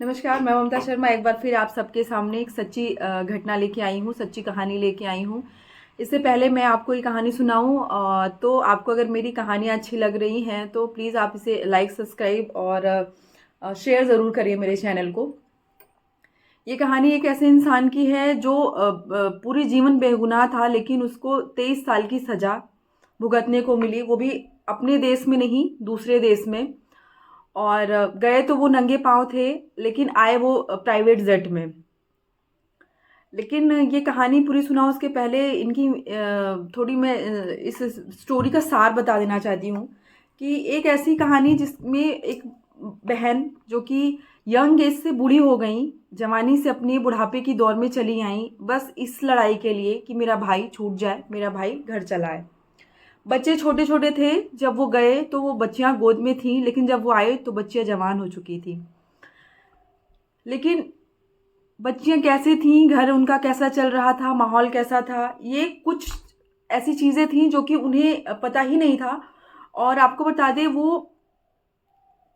नमस्कार, मैं ममता शर्मा एक बार फिर आप सबके सामने एक सच्ची घटना लेके आई हूँ, सच्ची कहानी लेके आई हूँ। इससे पहले मैं आपको ये कहानी सुनाऊँ तो आपको अगर मेरी कहानियाँ अच्छी लग रही हैं तो प्लीज़ आप इसे लाइक, सब्सक्राइब और शेयर ज़रूर करिए मेरे चैनल को। ये कहानी एक ऐसे इंसान की है जो पूरे जीवन बेगुनाह था, लेकिन उसको 23 साल की सज़ा भुगतने को मिली, वो भी अपने देश में नहीं, दूसरे देश में। और गए तो वो नंगे पाँव थे, लेकिन आए वो प्राइवेट जेट में। लेकिन ये कहानी पूरी सुनाऊँ उसके पहले इनकी थोड़ी मैं इस स्टोरी का सार बता देना चाहती हूँ कि एक ऐसी कहानी जिसमें एक बहन जो कि यंग एज से बूढ़ी हो गई, जवानी से अपनी बुढ़ापे की दौर में चली आईं, बस इस लड़ाई के लिए कि मेरा भाई छूट जाए, मेरा भाई घर चला आए। बच्चे छोटे-छोटे थे, जब वो गए तो वो बच्चियाँ गोद में थीं, लेकिन जब वो आए तो बच्चियाँ जवान हो चुकी थीं। लेकिन बच्चियाँ कैसी थीं, घर उनका कैसा चल रहा था, माहौल कैसा था, ये कुछ ऐसी चीज़ें थीं जो कि उन्हें पता ही नहीं था। और आपको बता दें वो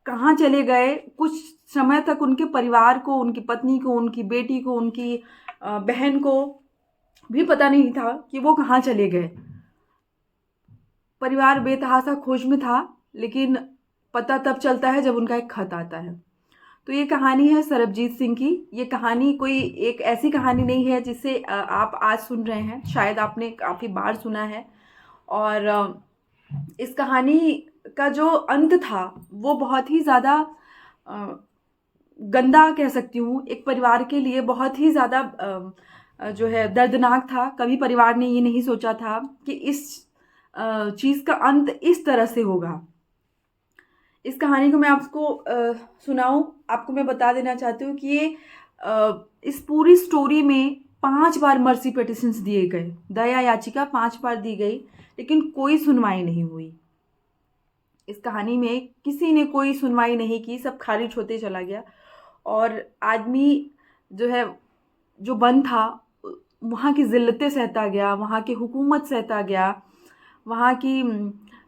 कहाँ चले गए, कुछ समय तक उनके परिवार को, उनकी पत्नी को, उनकी बेटी को, उनकी बहन को भी पता नहीं था कि वो कहाँ चले गए। परिवार बेतहाशा खोज में था, लेकिन पता तब चलता है जब उनका एक खत आता है। तो ये कहानी है सरबजीत सिंह की। ये कहानी कोई एक ऐसी कहानी नहीं है जिसे आप आज सुन रहे हैं, शायद आपने काफ़ी बार सुना है। और इस कहानी का जो अंत था वो बहुत ही ज़्यादा अ, गंदा कह सकती हूँ, एक परिवार के लिए बहुत ही ज़्यादा जो है दर्दनाक था। कभी परिवार ने ये नहीं सोचा था कि इस चीज़ का अंत इस तरह से होगा। इस कहानी को मैं आपको सुनाऊँ, आपको मैं बता देना चाहती हूँ कि ये इस पूरी स्टोरी में 5 बार मर्सी पिटिशंस दिए गए, दया याचिका 5 बार दी गई, लेकिन कोई सुनवाई नहीं हुई। इस कहानी में किसी ने कोई सुनवाई नहीं की, सब खारिज होते चला गया। और आदमी जो है, जो बंद था, वहाँ की ज़िल्लतें सहता गया, वहाँ की हुकूमत सहता गया, वहाँ की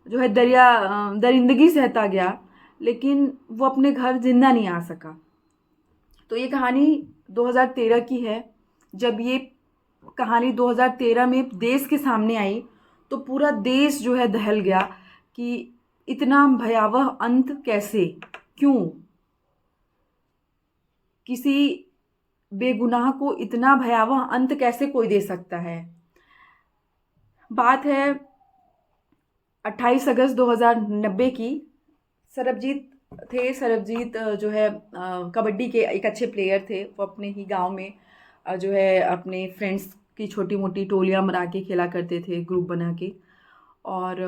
जो है दरिंदगी सहता गया, लेकिन वो अपने घर ज़िंदा नहीं आ सका। तो ये कहानी 2013 की है। जब ये कहानी 2013 में देश के सामने आई, तो पूरा देश जो है दहल गया कि इतना भयावह अंत कैसे? क्यों? किसी बेगुनाह को इतना भयावह अंत कैसे कोई दे सकता है? बात है 28 अगस्त 2090 की। सरबजीत सरबजीत जो है कबड्डी के एक अच्छे प्लेयर थे। वो अपने ही गांव में जो है अपने फ्रेंड्स की छोटी मोटी टोलियां बना के खेला करते थे, ग्रुप बना के। और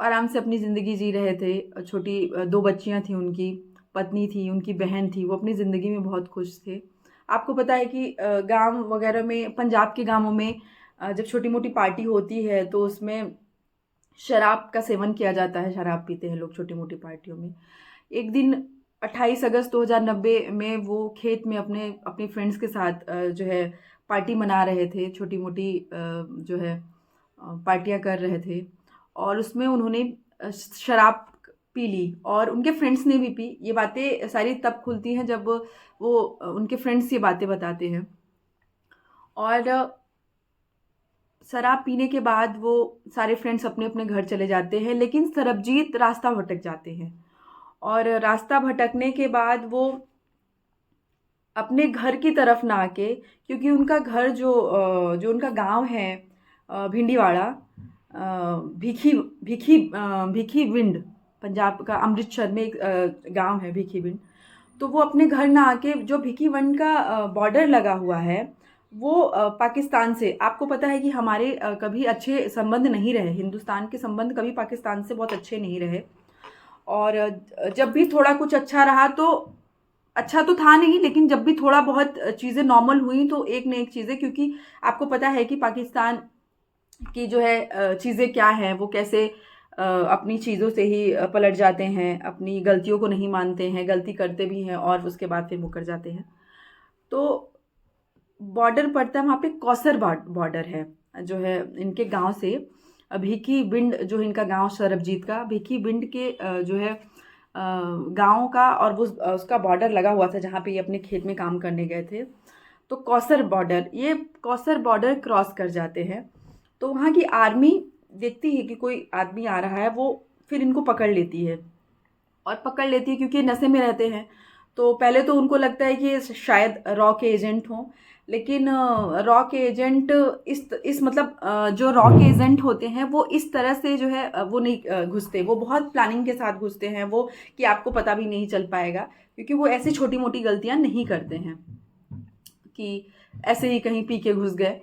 आराम से अपनी ज़िंदगी जी रहे थे। छोटी 2 बच्चियां थी उनकी, पत्नी थी, उनकी बहन थी। वो अपनी ज़िंदगी में बहुत खुश थे। आपको पता है कि गांव वगैरह में, पंजाब के गांवों में जब छोटी मोटी पार्टी होती है तो उसमें शराब का सेवन किया जाता है, शराब पीते हैं लोग छोटी मोटी पार्टियों में। एक दिन 28 अगस्त 2090 में वो खेत में अपने अपने फ्रेंड्स के साथ जो है पार्टी मना रहे थे, छोटी मोटी जो है पार्टियां कर रहे थे। और उसमें उन्होंने शराब पी ली और उनके फ्रेंड्स ने भी पी। ये बातें सारी तब खुलती हैं जब वो उनके फ्रेंड्स ये बातें बताते हैं। और शराब पीने के बाद वो सारे फ्रेंड्स अपने अपने घर चले जाते हैं, लेकिन सरबजीत रास्ता भटक जाते हैं। और रास्ता भटकने के बाद वो अपने घर की तरफ ना आके, क्योंकि उनका घर जो उनका गांव है भिंडीवाड़ा, भीखी भीखी भीखी विंड, पंजाब का अमृतसर में एक गांव है भीखी विंड। तो वो अपने घर ना आके, जो भिखी विंड का बॉर्डर लगा हुआ है वो पाकिस्तान से, आपको पता है कि हमारे कभी अच्छे संबंध नहीं रहे, हिंदुस्तान के संबंध कभी पाकिस्तान से बहुत अच्छे नहीं रहे। और जब भी थोड़ा कुछ अच्छा रहा तो अच्छा तो था नहीं, लेकिन जब भी थोड़ा बहुत चीज़ें नॉर्मल हुई तो एक न एक चीज़ें, क्योंकि आपको पता है कि पाकिस्तान की जो है चीज़ें क्या हैं, वो कैसे अपनी चीज़ों से ही पलट जाते हैं, अपनी गलतियों को नहीं मानते हैं, गलती करते भी हैं और उसके बाद फिर मुकर जाते हैं। तो बॉर्डर पड़ता है वहाँ पे, कौसर बॉर्डर है जो है इनके गांव से। भिखी बिंड जो इनका गांव सरबजीत का, भिखी बिंड के जो है गांव का, और वो उसका बॉर्डर लगा हुआ था जहाँ पे ये अपने खेत में काम करने गए थे। तो कौसर बॉर्डर, ये कौसर बॉर्डर क्रॉस कर जाते हैं, तो वहाँ की आर्मी देखती है कि कोई आदमी आ रहा है, वो फिर इनको पकड़ लेती है। और पकड़ लेती है क्योंकि ये नशे में रहते हैं। तो पहले तो उनको लगता है कि ये शायद रॉ के एजेंट हों, लेकिन रॉ के एजेंट इस मतलब जो रॉ के एजेंट होते हैं वो इस तरह से जो है वो नहीं घुसते, वो बहुत प्लानिंग के साथ घुसते हैं वो, कि आपको पता भी नहीं चल पाएगा, क्योंकि वो ऐसी छोटी मोटी गलतियां नहीं करते हैं कि ऐसे ही कहीं पी के घुस गए।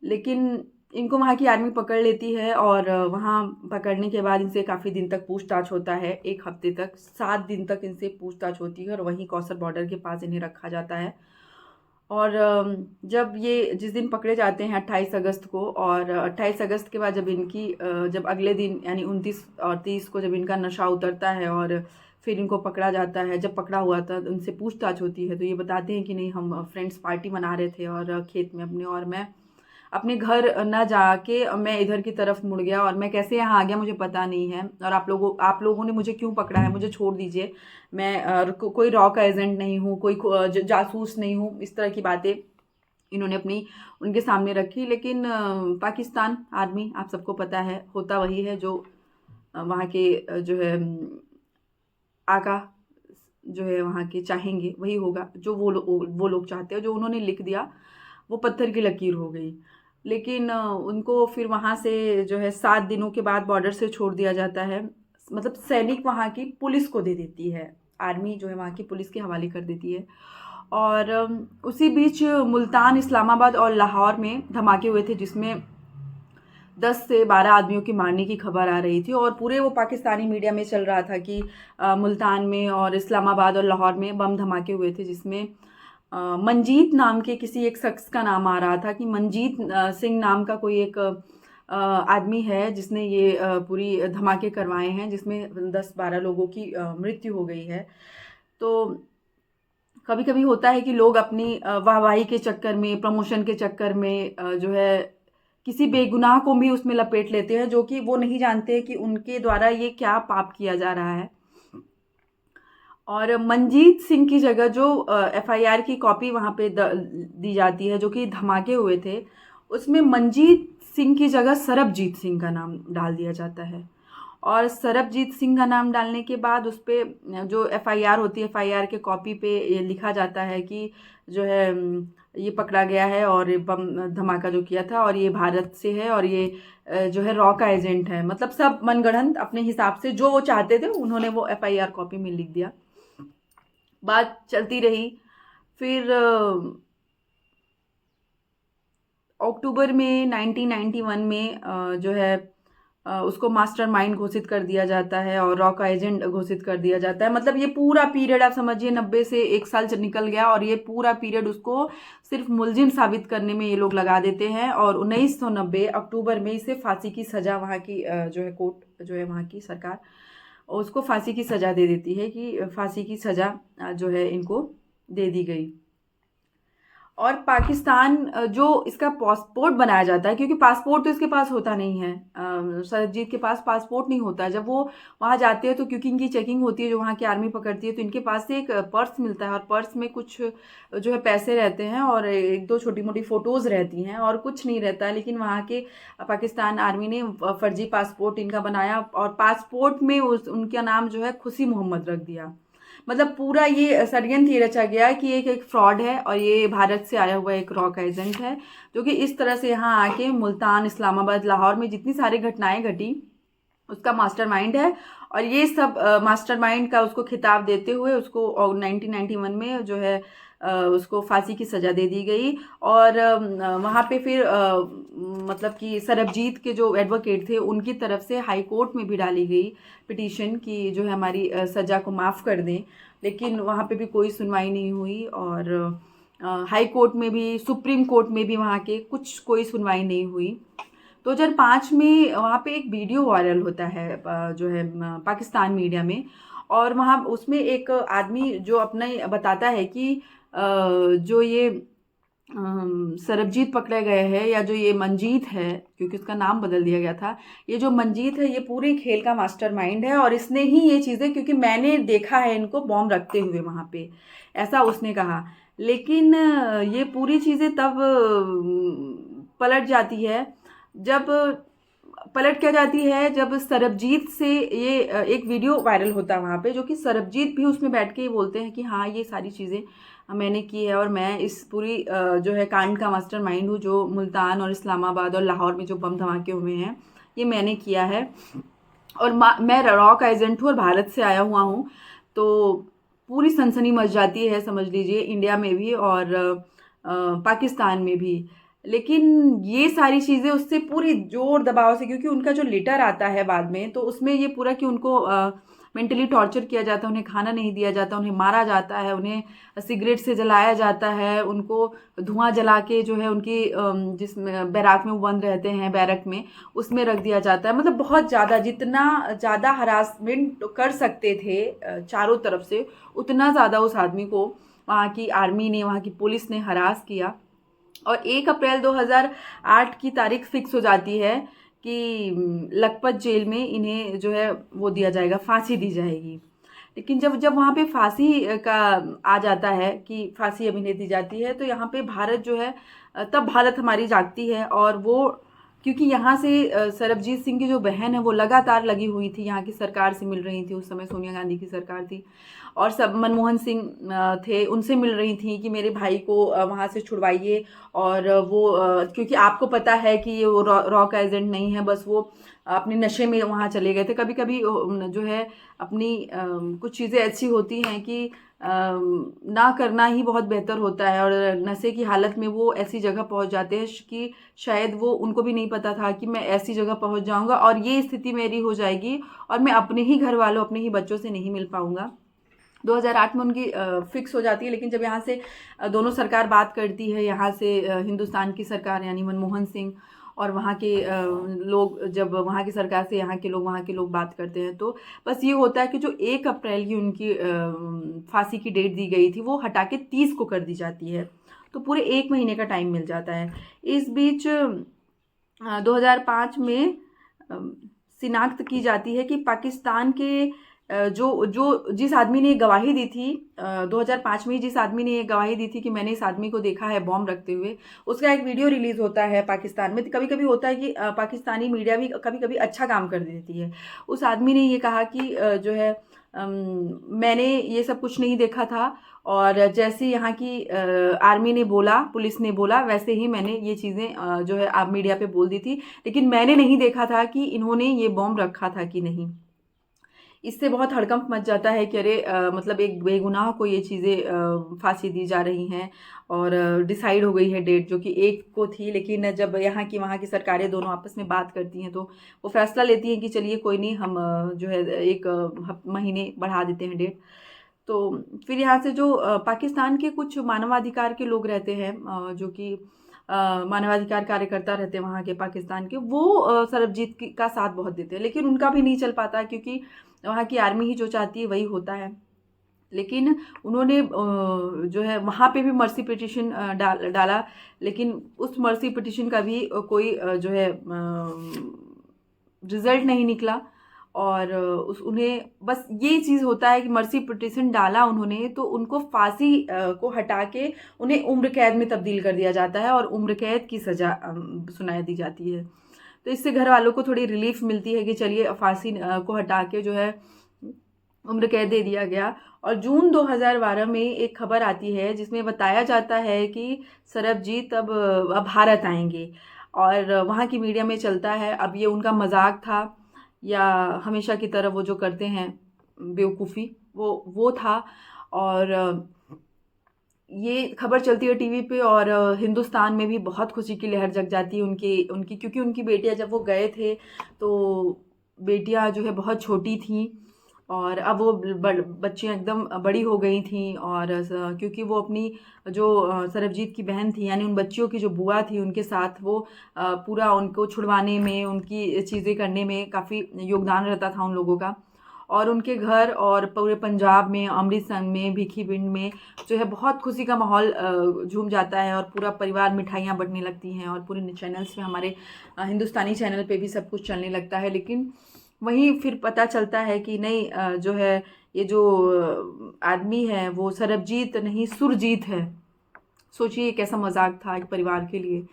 लेकिन इनको वहाँ की आर्मी पकड़ लेती है, और वहाँ पकड़ने के बाद इनसे काफ़ी दिन तक पूछताछ होता है, 1 हफ्ते तक, 7 दिन तक इनसे पूछताछ होती है, और वहीं कौसर बॉर्डर के पास इन्हें रखा जाता है। और जब ये जिस दिन पकड़े जाते हैं 28 अगस्त को, और 28 अगस्त के बाद जब इनकी जब अगले दिन यानी 29 और 30 को जब इनका नशा उतरता है और फिर इनको पकड़ा जाता है, जब पकड़ा हुआ था उनसे पूछताछ होती है, तो ये बताते हैं कि नहीं, हम फ्रेंड्स पार्टी मना रहे थे और खेत में अपने, और मैं अपने घर न जाके मैं इधर की तरफ मुड़ गया, और मैं कैसे यहाँ आ गया मुझे पता नहीं है, और आप लोगों ने मुझे क्यों पकड़ा है, मुझे छोड़ दीजिए, मैं कोई रॉ का एजेंट नहीं हूँ, कोई जासूस नहीं हूँ, इस तरह की बातें इन्होंने अपनी उनके सामने रखी। लेकिन पाकिस्तान आर्मी, आप सबको पता है, होता वही है जो वहाँ के जो है आका जो है वहाँ के चाहेंगे वही होगा, जो वो लोग चाहते हैं, जो उन्होंने लिख दिया वो पत्थर की लकीर हो गई। लेकिन उनको फिर वहाँ से जो है 7 दिनों के बाद बॉर्डर से छोड़ दिया जाता है, मतलब सैनिक वहाँ की पुलिस को दे देती है, आर्मी जो है वहाँ की पुलिस के हवाले कर देती है। और उसी बीच मुल्तान, इस्लामाबाद और लाहौर में धमाके हुए थे, जिसमें 10 से 12 आदमियों की मारने की खबर आ रही थी, और पूरे वो पाकिस्तानी मीडिया में चल रहा था कि मुल्तान में और इस्लामाबाद और लाहौर में बम धमाके हुए थे, जिसमें मंजीत नाम के किसी एक शख्स का नाम आ रहा था, कि मंजीत सिंह नाम का कोई एक आदमी है जिसने ये पूरी धमाके करवाए हैं, जिसमें 10-12 लोगों की मृत्यु हो गई है। तो कभी कभी होता है कि लोग अपनी वाहवाही के चक्कर में, प्रमोशन के चक्कर में जो है किसी बेगुनाह को भी उसमें लपेट लेते हैं, जो कि वो नहीं जानते कि उनके द्वारा ये क्या पाप किया जा रहा है। और मंजीत सिंह की जगह जो एफआईआर की कॉपी वहाँ पे दी जाती है, जो कि धमाके हुए थे, उसमें मंजीत सिंह की जगह सरबजीत सिंह का नाम डाल दिया जाता है। और सरबजीत सिंह का नाम डालने के बाद उस पर जो एफआईआर होती है, एफआईआर के कॉपी पे ये लिखा जाता है कि जो है ये पकड़ा गया है और ये बम धमाका जो किया था, और ये भारत से है, और ये जो है रॉ का एजेंट है। मतलब सब मनगढ़ंत अपने हिसाब से जो वो चाहते थे उन्होंने वो एफआईआर कॉपी में लिख दिया। बात चलती रही। फिर अक्टूबर में 1991 में जो है उसको मास्टरमाइंड घोषित कर दिया जाता है, और रॉ का एजेंट घोषित कर दिया जाता है। मतलब ये पूरा पीरियड आप समझिए 90 से 1 साल निकल गया, और ये पूरा पीरियड उसको सिर्फ मुलजिम साबित करने में ये लोग लगा देते हैं, और 1990 अक्टूबर में इसे फांसी की सज़ा, वहाँ की जो है कोर्ट जो है वहाँ की सरकार उसको फांसी की सज़ा दे देती है, कि फांसी की सज़ा जो है इनको दे दी गई। और पाकिस्तान जो इसका पासपोर्ट बनाया जाता है, क्योंकि पासपोर्ट तो इसके पास होता नहीं है, सरबजीत के पास पासपोर्ट नहीं होता है। जब वो वहाँ जाते हैं तो क्योंकि इनकी चेकिंग होती है, जो वहाँ की आर्मी पकड़ती है, तो इनके पास से एक पर्स मिलता है, और पर्स में कुछ जो है पैसे रहते हैं, और 1-2 छोटी मोटी फ़ोटोज़ रहती हैं, और कुछ नहीं रहता है। लेकिन वहाँ के पाकिस्तान आर्मी ने फर्जी पासपोर्ट इनका बनाया, और पासपोर्ट में उनका नाम जो है खुशी मोहम्मद रख दिया। मतलब पूरा ये षड्यंत्र ये रचा गया कि एक फ्रॉड है, और ये भारत से आया हुआ एक रॉ का एजेंट है, जो कि इस तरह से यहाँ आके मुल्तान, इस्लामाबाद, लाहौर में जितनी सारी घटनाएं घटी उसका मास्टरमाइंड है। और ये सब मास्टरमाइंड का उसको खिताब देते हुए उसको 1991 में जो है उसको फांसी की सज़ा दे दी गई। और वहाँ पे फिर मतलब कि सरबजीत के जो एडवोकेट थे उनकी तरफ से हाई कोर्ट में भी डाली गई पिटीशन कि जो है हमारी सज़ा को माफ़ कर दें, लेकिन वहाँ पे भी कोई सुनवाई नहीं हुई। और हाई कोर्ट में भी, सुप्रीम कोर्ट में भी वहाँ के कोई सुनवाई नहीं हुई। 2005 में वहाँ पे एक वीडियो वायरल होता है जो है पाकिस्तान मीडिया में, और वहाँ उसमें एक आदमी जो अपना बताता है कि जो ये सरबजीत पकड़े गए हैं, या जो ये मंजीत है, क्योंकि उसका नाम बदल दिया गया था, ये जो मंजीत है ये पूरे खेल का मास्टरमाइंड है और इसने ही ये चीज़ें, क्योंकि मैंने देखा है इनको बॉम्ब रखते हुए वहाँ पे, ऐसा उसने कहा। लेकिन ये पूरी चीज़ें तब पलट जाती है, जब पलट क्या जाती है, जब सरबजीत से ये एक वीडियो वायरल होता है वहाँ पे, जो कि सरबजीत भी उसमें बैठ के ये बोलते हैं कि हाँ ये सारी चीज़ें मैंने की है और मैं इस पूरी जो है कांड का मास्टरमाइंड हूँ, जो मुल्तान और इस्लामाबाद और लाहौर में जो बम धमाके हुए हैं ये मैंने किया है, और मैं रॉ का एजेंट हूँ और भारत से आया हुआ हूँ। तो पूरी सनसनी मच जाती है, समझ लीजिए, इंडिया में भी और पाकिस्तान में भी। लेकिन ये सारी चीज़ें उससे पूरी ज़ोर दबाव से, क्योंकि उनका जो लेटर आता है बाद में, तो उसमें ये पूरा कि उनको मेंटली टॉर्चर किया जाता है, उन्हें खाना नहीं दिया जाता, उन्हें मारा जाता है, उन्हें सिगरेट से जलाया जाता है, उनको धुआं जला के जो है उनकी जिस बैराक में वो बंद रहते हैं, बैरक में, उसमें रख दिया जाता है। मतलब बहुत ज़्यादा, जितना ज़्यादा हरासमेंट कर सकते थे चारों तरफ से, उतना ज़्यादा उस आदमी को वहाँ की आर्मी ने, वहाँ की पुलिस ने हरास किया। और 1 अप्रैल 2008 की तारीख फिक्स हो जाती है कि लखपत जेल में इन्हें जो है वो दिया जाएगा, फांसी दी जाएगी। लेकिन जब जब वहाँ पे फांसी का आ जाता है कि फांसी अब इन्हें दी जाती है, तो यहाँ पे भारत जो है, तब भारत हमारी जागती है। और वो, क्योंकि यहाँ से सरबजीत सिंह की जो बहन है वो लगातार लगी हुई थी, यहाँ की सरकार से मिल रही थी, उस समय सोनिया गांधी की सरकार थी, और सब मनमोहन सिंह थे, उनसे मिल रही थी कि मेरे भाई को वहाँ से छुड़वाइए। और वो क्योंकि आपको पता है कि ये वो रॉ का एजेंट नहीं है, बस वो अपने नशे में वहाँ चले गए थे। कभी कभी जो है अपनी कुछ चीज़ें ऐसी होती हैं कि ना करना ही बहुत बेहतर होता है, और नशे की हालत में वो ऐसी जगह पहुँच जाते हैं कि शायद वो, उनको भी नहीं पता था कि मैं ऐसी जगह पहुँच जाऊँगा और ये स्थिति मेरी हो जाएगी और मैं अपने ही घर वालों, अपने ही बच्चों से नहीं मिल पाऊँगा। 2008 में उनकी फिक्स हो जाती है। लेकिन जब यहाँ से दोनों सरकार बात करती है, यहाँ से हिंदुस्तान की सरकार यानी मनमोहन सिंह, और वहाँ के लोग, जब वहाँ की सरकार से वहाँ के लोग बात करते हैं, तो बस ये होता है कि जो 1 अप्रैल की उनकी फांसी की डेट दी गई थी वो हटा के 30 को कर दी जाती है। तो पूरे 1 महीने का टाइम मिल जाता है। इस बीच 2005 में शिनाख्त की जाती है कि पाकिस्तान के जो जो जिस आदमी ने गवाही दी थी 2005 में, जिस आदमी ने ये गवाही दी थी कि मैंने इस आदमी को देखा है बॉम्ब रखते हुए, उसका एक वीडियो रिलीज होता है पाकिस्तान में। कभी कभी होता है कि पाकिस्तानी मीडिया भी कभी कभी अच्छा काम कर देती है। उस आदमी ने ये कहा कि जो है मैंने ये सब कुछ नहीं देखा था, और जैसे यहाँ की आर्मी ने बोला, पुलिस ने बोला, वैसे ही मैंने ये चीज़ें जो है आप मीडिया पे बोल दी थी, लेकिन मैंने नहीं देखा था कि इन्होंने ये बॉम्ब रखा था कि नहीं। इससे बहुत हड़कंप मच जाता है कि अरे मतलब एक बेगुनाह को ये चीज़ें फांसी दी जा रही हैं, और डिसाइड हो गई है डेट जो कि 1 को थी। लेकिन जब यहाँ की वहाँ की सरकारें दोनों आपस में बात करती हैं, तो वो फैसला लेती हैं कि चलिए कोई नहीं, हम जो है 1 महीने बढ़ा देते हैं डेट। तो फिर यहाँ से जो पाकिस्तान के कुछ मानवाधिकार के लोग रहते हैं, जो कि मानवाधिकार कार्यकर्ता रहते हैं वहाँ के पाकिस्तान के, वो सरबजीत का साथ बहुत देते हैं। लेकिन उनका भी नहीं चल पाता, क्योंकि वहाँ की आर्मी ही जो चाहती है वही होता है। लेकिन उन्होंने जो है वहाँ पे भी मर्सी पिटिशन डाला, लेकिन उस मर्सी पिटिशन का भी कोई जो है रिजल्ट नहीं निकला। और उस उन्हें बस ये चीज़ होता है कि मर्सी पिटिशन डाला उन्होंने, तो उनको फांसी को हटा के उन्हें उम्र कैद में तब्दील कर दिया जाता है, और उम्र कैद की सज़ा सुनाई दी जाती है। तो इससे घर वालों को थोड़ी रिलीफ मिलती है कि चलिए फांसी को हटा के जो है उम्र कैद दे दिया गया। और जून 2012 में एक खबर आती है जिसमें बताया जाता है कि सरबजीत अब भारत आएंगे, और वहाँ की मीडिया में चलता है अब ये उनका मजाक था, या हमेशा की तरह वो जो करते हैं बेवकूफ़ी, वो था। और ये खबर चलती है टीवी पे, और हिंदुस्तान में भी बहुत खुशी की लहर जग जाती है उनकी उनकी क्योंकि उनकी बेटियां, जब वो गए थे तो बेटियां जो है बहुत छोटी थी, और अब वो बच्चियां एकदम बड़ी हो गई थी। और क्योंकि वो अपनी जो सरबजीत की बहन थी, यानी उन बच्चियों की जो बुआ थी, उनके साथ वो पूरा उनको छुड़वाने में, उनकी चीज़ें करने में काफ़ी योगदान रहता था उन लोगों का। और उनके घर और पूरे पंजाब में, अमृतसर में, भिखीविंड में जो है बहुत खुशी का माहौल झूम जाता है और पूरा परिवार मिठाइयाँ बंटने लगती हैं और पूरे चैनल्स में हमारे हिंदुस्तानी चैनल पे भी सब कुछ चलने लगता है। लेकिन वहीं फिर पता चलता है कि नहीं, जो है ये जो आदमी है वो सरबजीत नहीं सुरजीत है। सोचिए कैसा मजाक था एक परिवार के लिए,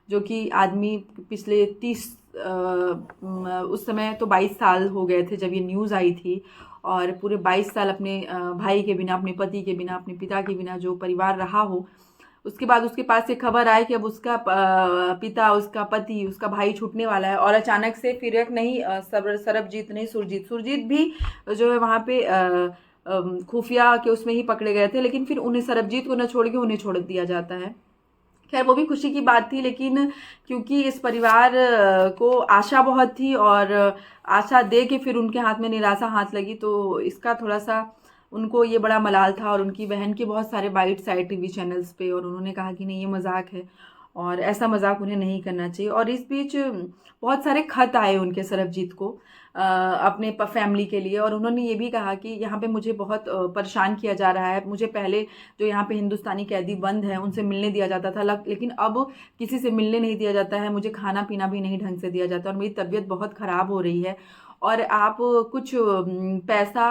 जो कि आदमी पिछले 30 उस समय तो 22 साल हो गए थे जब ये न्यूज़ आई थी, और पूरे 22 साल अपने भाई के बिना, अपने पति के बिना, अपने पिता के बिना जो परिवार रहा हो, उसके बाद उसके पास एक खबर आए कि अब उसका पिता, उसका पति, उसका भाई छूटने वाला है। और अचानक से फिर एक नहीं, सरबजीत नहीं सुरजीत भी जो है वहाँ पे खुफिया के उसमें ही पकड़े गए थे, लेकिन फिर उन्हें सरबजीत को न छोड़ के उन्हें छोड़ दिया जाता है। खैर वो भी खुशी की बात थी, लेकिन क्योंकि इस परिवार को आशा बहुत थी और आशा दे के फिर उनके हाथ में निराशा हाथ लगी, तो इसका थोड़ा सा उनको ये बड़ा मलाल था। और उनकी बहन के बहुत सारे बाइट्स आए टीवी चैनल्स पे और उन्होंने कहा कि नहीं, ये मजाक है और ऐसा मजाक उन्हें नहीं करना चाहिए। और इस बीच बहुत सारे खत आए उनके सरबजीत को अपने फैमिली के लिए, और उन्होंने ये भी कहा कि यहाँ पे मुझे बहुत परेशान किया जा रहा है। मुझे पहले जो यहाँ पे हिंदुस्तानी कैदी बंद हैं उनसे मिलने दिया जाता था, लेकिन अब किसी से मिलने नहीं दिया जाता है, मुझे खाना पीना भी नहीं ढंग से दिया जाता और मेरी तबीयत बहुत ख़राब हो रही है, और आप कुछ पैसा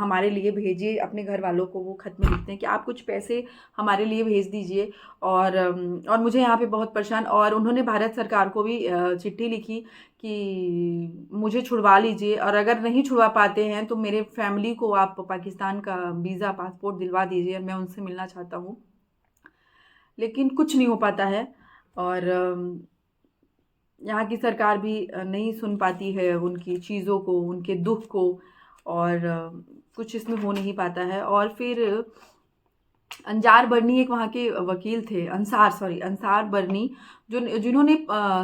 हमारे लिए भेजिए। अपने घर वालों को वो खत में लिखते हैं कि आप कुछ पैसे हमारे लिए भेज दीजिए, और मुझे यहाँ पे बहुत परेशान। और उन्होंने भारत सरकार को भी चिट्ठी लिखी कि मुझे छुड़वा लीजिए, और अगर नहीं छुड़वा पाते हैं तो मेरे फैमिली को आप पाकिस्तान का वीज़ा, पासपोर्ट दिलवा दीजिए, मैं उनसे मिलना चाहता हूँ। लेकिन कुछ नहीं हो पाता है, और यहाँ की सरकार भी नहीं सुन पाती है उनकी चीज़ों को, उनके दुख को, और कुछ इसमें हो नहीं पाता है। और फिर अंसार बर्नी एक वहाँ के वकील थे, अंसार बर्नी, जिन्होंने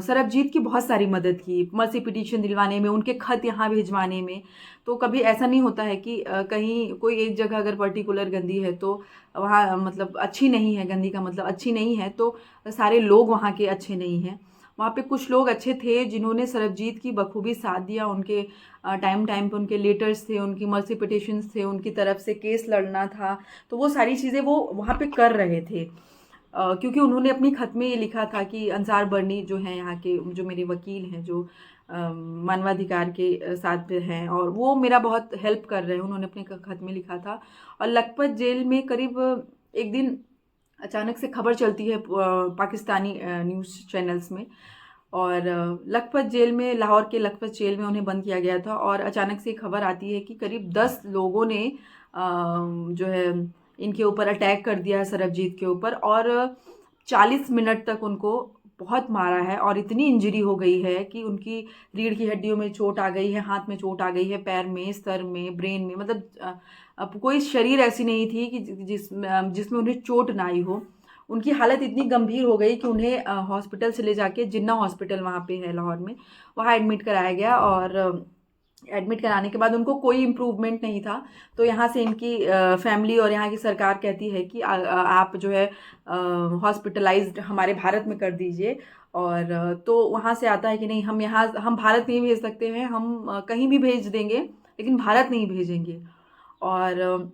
सरबजीत की बहुत सारी मदद की, मर्सी पिटीशन दिलवाने में, उनके खत यहाँ भिजवाने में। तो कभी ऐसा नहीं होता है कि कहीं कोई एक जगह अगर पर्टिकुलर गंदी है तो वहाँ मतलब अच्छी नहीं है, गंदी का मतलब अच्छी नहीं है, तो सारे लोग वहाँ के अच्छे नहीं हैं। वहाँ पे कुछ लोग अच्छे थे जिन्होंने सरबजीत की बखूबी साथ दिया। उनके टाइम टाइम पे उनके लेटर्स थे, उनकी मर्सी पिटिशंस थे, उनकी तरफ से केस लड़ना था, तो वो सारी चीज़ें वो वहाँ पे कर रहे थे। क्योंकि उन्होंने अपनी खत में ये लिखा था कि अंसार बर्नी जो हैं यहाँ के, जो मेरे वकील हैं, जो मानवाधिकार के साथ हैं, और वो मेरा बहुत हेल्प कर रहे हैं, उन्होंने अपने खत में लिखा था। और लखपत जेल में करीब एक दिन अचानक से खबर चलती है पाकिस्तानी न्यूज़ चैनल्स में, और लखपत जेल में, लाहौर के लखपत जेल में उन्हें बंद किया गया था। और अचानक से खबर आती है कि करीब 10 लोगों ने जो है इनके ऊपर अटैक कर दिया है, सरबजीत के ऊपर, और 40 मिनट तक उनको बहुत मारा है, और इतनी इंजरी हो गई है कि उनकी रीढ़ की हड्डियों में चोट आ गई है, हाथ में चोट आ गई है, पैर में, सर में, ब्रेन में, मतलब अब कोई शरीर ऐसी नहीं थी कि जिसमें उन्हें चोट ना आई हो। उनकी हालत इतनी गंभीर हो गई कि उन्हें हॉस्पिटल से ले जाके, जिन्ना हॉस्पिटल वहाँ पे है लाहौर में, वहाँ एडमिट कराया गया। और एडमिट कराने के बाद उनको कोई इम्प्रूवमेंट नहीं था। तो यहाँ से इनकी फैमिली और यहाँ की सरकार कहती है कि आप जो है हॉस्पिटलाइज्ड हमारे भारत में कर दीजिए। और तो वहाँ से आता है कि नहीं, हम भारत नहीं भेज सकते हैं, हम कहीं भी भेज देंगे लेकिन भारत नहीं भेजेंगे। और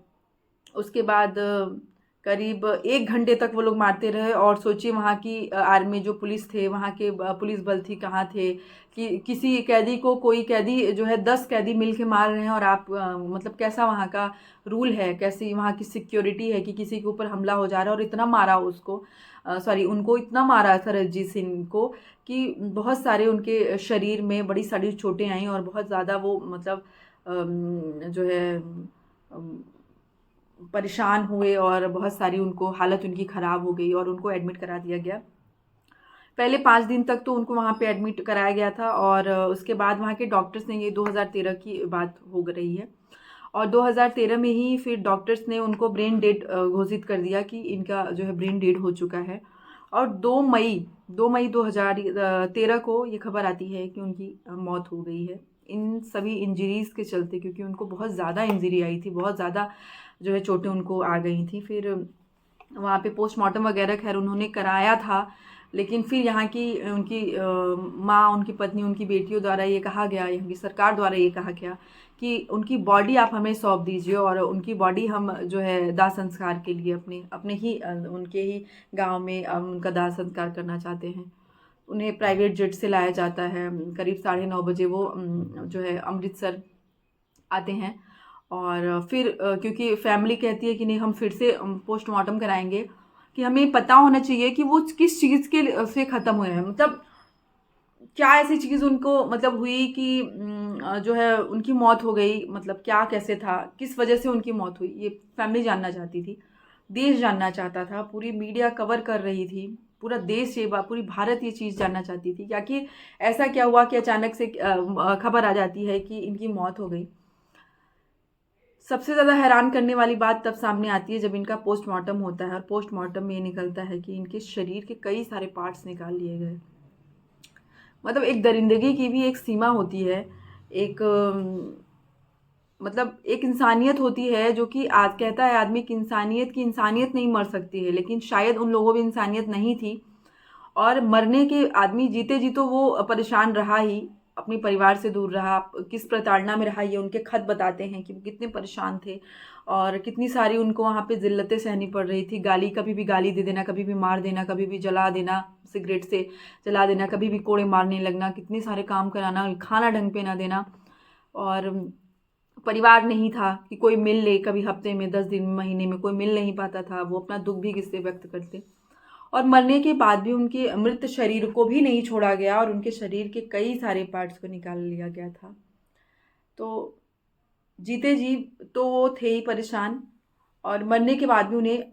उसके बाद करीब 1 घंटे तक वो लोग मारते रहे। और सोचिए वहाँ की आर्मी, जो पुलिस थे, वहाँ के पुलिस बल थी, कहाँ थे कि किसी कैदी को, कोई कैदी जो है 10 कैदी मिल के मार रहे हैं, और आप मतलब कैसा वहाँ का रूल है, कैसी वहाँ की सिक्योरिटी है कि किसी के ऊपर हमला हो जा रहा है। और इतना मारा उसको, उनको इतना मारा सरबजीत सिंह को कि बहुत सारे उनके शरीर में बड़ी सारी चोटें आई, और बहुत ज़्यादा वो मतलब जो है परेशान हुए, और बहुत सारी उनको हालत उनकी ख़राब हो गई और उनको एडमिट करा दिया गया। पहले 5 दिन तक तो उनको वहाँ पे एडमिट कराया गया था, और उसके बाद वहाँ के डॉक्टर्स ने, ये 2013 की बात हो रही है, और 2013 में ही फिर डॉक्टर्स ने उनको ब्रेन डेड घोषित कर दिया कि इनका जो है ब्रेन डेड हो चुका है। और 2 मई 2013 को ये खबर आती है कि उनकी मौत हो गई है, इन सभी इंजरीज़ के चलते, क्योंकि उनको बहुत ज़्यादा इंजरी आई थी, बहुत ज़्यादा जो है चोटें उनको आ गई थी। फिर वहाँ पे पोस्टमार्टम वगैरह खैर उन्होंने कराया था, लेकिन फिर यहाँ की उनकी माँ, उनकी पत्नी, उनकी बेटियों द्वारा ये कहा गया, यहाँ की सरकार द्वारा ये कहा गया कि उनकी बॉडी आप हमें सौंप दीजिए और उनकी बॉडी हम जो है दाह संस्कार के लिए अपने अपने ही उनके ही गांव में उनका दाह संस्कार करना चाहते हैं। उन्हें प्राइवेट जेट से लाया जाता है। करीब 9:30 बजे वो जो है अमृतसर आते हैं और फिर क्योंकि फैमिली कहती है कि नहीं, हम फिर से पोस्टमार्टम कराएंगे, कि हमें पता होना चाहिए कि वो किस चीज़ के से ख़त्म हुए हैं। मतलब क्या ऐसी चीज़ उनको मतलब हुई कि जो है उनकी मौत हो गई, मतलब क्या कैसे था, किस वजह से उनकी मौत हुई, ये फैमिली जानना चाहती थी, देश जानना चाहता था, पूरी मीडिया कवर कर रही थी, पूरा देश ये पूरी भारत ये चीज़ जानना चाहती थी क्या कि ऐसा क्या हुआ कि अचानक से खबर आ जाती है कि इनकी मौत हो गई। सबसे ज़्यादा हैरान करने वाली बात तब सामने आती है जब इनका पोस्टमार्टम होता है और पोस्टमार्टम में ये निकलता है कि इनके शरीर के कई सारे पार्ट्स निकाल लिए गए। मतलब एक दरिंदगी की भी एक सीमा होती है, एक मतलब एक इंसानियत होती है जो कि आज कहता है आदमी कि इंसानियत की इंसानियत नहीं मर सकती है, लेकिन शायद उन लोगों में इंसानियत नहीं थी और मरने के आदमी जीते जी तो वो परेशान रहा ही, अपने परिवार से दूर रहा, किस प्रताड़ना में रहा, ये उनके खत बताते हैं कि वो कितने परेशान थे और कितनी सारी उनको वहाँ पे ज़िल्लतें सहनी पड़ रही थी। गाली, कभी भी गाली दे देना, कभी भी मार देना, कभी भी जला देना, सिगरेट से जला देना, कभी भी कोड़े मारने लगना, कितने सारे काम कराना, खाना ढंग पे ना देना और परिवार नहीं था कि कोई मिल ले, कभी हफ्ते में, 10 दिन में, महीने में कोई मिल नहीं पाता था। वो अपना दुख भी किससे व्यक्त करते और मरने के बाद भी उनके मृत शरीर को भी नहीं छोड़ा गया और उनके शरीर के कई सारे पार्ट्स को निकाल लिया गया था। तो जीते जी तो वो थे ही परेशान और मरने के बाद भी उन्हें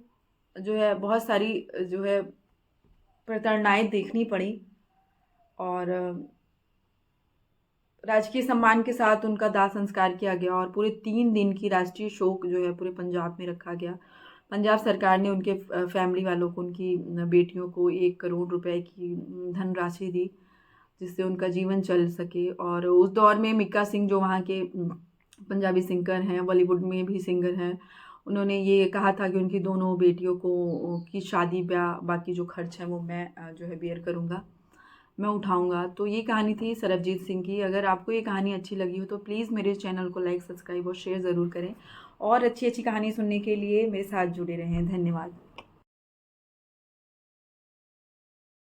जो है बहुत सारी जो है प्रताड़नाएं देखनी पड़ी और राजकीय सम्मान के साथ उनका दाह संस्कार किया गया और पूरे 3 दिन की राष्ट्रीय शोक जो है पूरे पंजाब में रखा गया। पंजाब सरकार ने उनके फैमिली वालों को, उनकी बेटियों को 1 करोड़ रुपए की धनराशि दी जिससे उनका जीवन चल सके। और उस दौर में मिक्का सिंह जो वहाँ के पंजाबी सिंगर हैं, बॉलीवुड में भी सिंगर हैं, उन्होंने ये कहा था कि उनकी दोनों बेटियों को की शादी ब्याह बाकी जो खर्च है वो मैं जो है बेयर करूँगा, मैं उठाऊँगा। तो ये कहानी थी सरबजीत सिंह की। अगर आपको ये कहानी अच्छी लगी हो तो प्लीज़ मेरे चैनल को लाइक, सब्सक्राइब और शेयर ज़रूर करें और अच्छी अच्छी कहानी सुनने के लिए मेरे साथ जुड़े रहें। धन्यवाद।